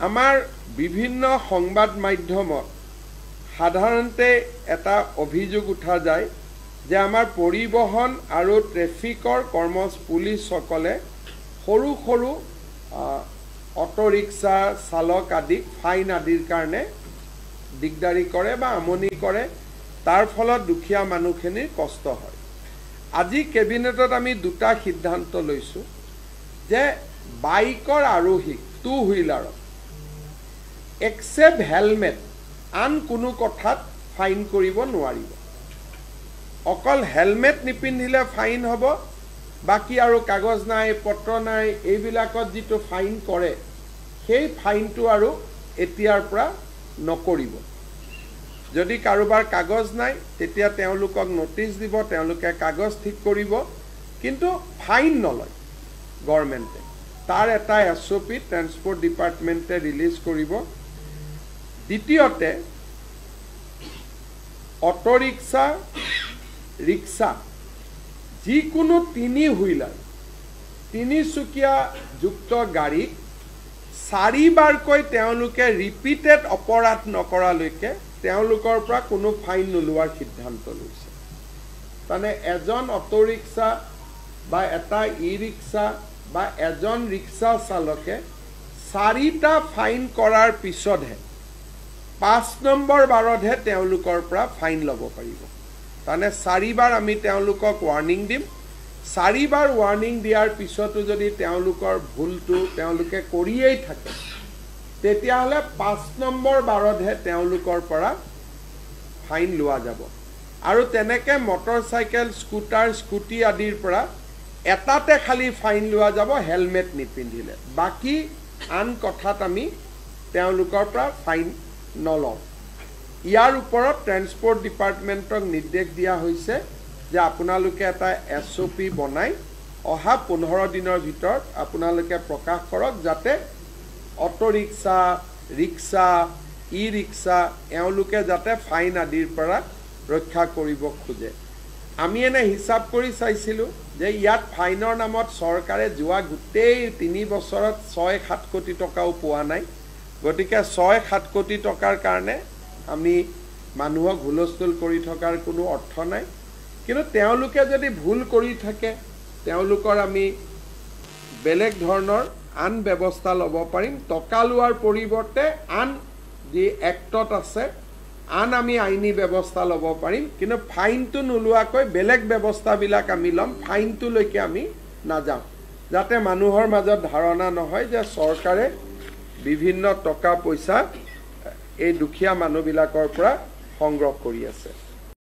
আমাৰ বিভিন্ন সংবাদ মাধ্যমত সাধাৰণতে এটা অভিযোগ উঠা যায় যে আমাৰ পৰিবহন আৰু ট্ৰেফিকৰ পুলিচসকলে সৰু সৰু অটো ৰিক্সা চালক আদিক ফাইন আদিৰ কাৰণে দিগদাৰি কৰে বা আমনি কৰে, তাৰ ফলত দুখীয়া মানুহখিনিৰ কষ্ট হয়। আজি কেবিনেটত আমি দুটা সিদ্ধান্ত লৈছোঁ যে বাইকৰ আৰোহীক টু হুইলাৰক এক্সেপ্ট হেলমেট আন কোনো কথাত ফাইন কৰিব নোৱাৰিব। অকল হেলমেট নিপিন্ধিলে ফাইন হ'ব, বাকী আৰু কাগজ নাই পত্ৰ নাই এইবিলাকত যিটো ফাইন কৰে সেই ফাইনটো আৰু এতিয়াৰ পৰা নকৰিব। যদি কাৰোবাৰ কাগজ নাই তেতিয়া তেওঁলোকক নটিচ দিব, তেওঁলোকে কাগজ ঠিক কৰিব, কিন্তু ফাইন নলয় গভৰ্ণমেণ্টে। তাৰ এটা SOP ট্ৰেন্সপৰ্ট ডিপাৰ্টমেণ্টে ৰিলিজ কৰিব। দ্বিতীয়তে অটো ৰিক্সা ৰিক্সা যিকোনো তিনি হুইলাৰ তিনিচুকীয়া যুক্ত গাড়ীক 4 বাৰকৈ তেওঁলোকে ৰিপিটেড অপৰাধ নকৰালৈকে তেওঁলোকৰ পৰা কোনো ফাইন নোলোৱাৰ সিদ্ধান্ত লৈছে। মানে এজন অটো ৰিক্সা বা এটা ই ৰিক্সা বা এজন ৰিক্সা চালকে 4টা ফাইন কৰাৰ পিছতহে 5 নম্বৰ বাৰতহে তেওঁলোকৰ পৰা ফাইন ল'ব পাৰিব। মানে 4 বাৰ আমি তেওঁলোকক ৱাৰ্ণিং দিম, 4 বাৰ ৱাৰ্ণিং দিয়াৰ পিছতো যদি তেওঁলোকৰ ভুলটো তেওঁলোকে কৰিয়েই থাকে তেতিয়াহ'লে 5 নম্বৰ বাৰতহে তেওঁলোকৰ পৰা ফাইন লোৱা যাব। আৰু তেনেকৈ মটৰচাইকেল স্কুটাৰ স্কুটি আদিৰ পৰা এটাতে খালি ফাইন লোৱা যাব হেলমেট নিপিন্ধিলে, বাকী আন কথাত আমি তেওঁলোকৰ পৰা ফাইন নলওঁ। ইয়াৰ ওপৰত ট্ৰেন্সপৰ্ট ডিপাৰ্টমেণ্টক নিৰ্দেশ দিয়া হৈছে যে আপোনালোকে এটা SOP বনাই অহা 15 দিনৰ ভিতৰত আপোনালোকে প্ৰকাশ কৰক, যাতে অটো ৰিক্সা ৰিক্সা ই ৰিক্সা এওঁলোকে যাতে ফাইন আদিৰ পৰা ৰক্ষা কৰিব খোজে। আমি এনে হিচাপ কৰি চাইছিলোঁ যে ইয়াত ফাইনৰ নামত চৰকাৰে যোৱা গোটেই 3 বছৰত 6-7 কোটি টকাও পোৱা নাই। গতিকে 6-7 কোটি টকাৰ কাৰণে আমি মানুহক হুলস্থুল কৰি থকাৰ কোনো অৰ্থ নাই। কিন্তু তেওঁলোকে যদি ভুল কৰি থাকে তেওঁলোকৰ আমি বেলেগ ধৰণৰ আন ব্যৱস্থা ল'ব পাৰিম। টকা লোৱাৰ পৰিৱৰ্তে আন যি এক্টত আছে আন আমি আইনী ব্যৱস্থা ল'ব পাৰিম, কিন্তু ফাইনটো নোলোৱাকৈ বেলেগ ব্যৱস্থাবিলাক আমি ল'ম, ফাইনটোলৈকে আমি নাযাওঁ, যাতে মানুহৰ মাজত ধাৰণা নহয় যে চৰকাৰে বিভিন্ন টকা পইচা এই দুখীয়া মানুহবিলাকৰ পৰা সংগ্ৰহ কৰি আছে।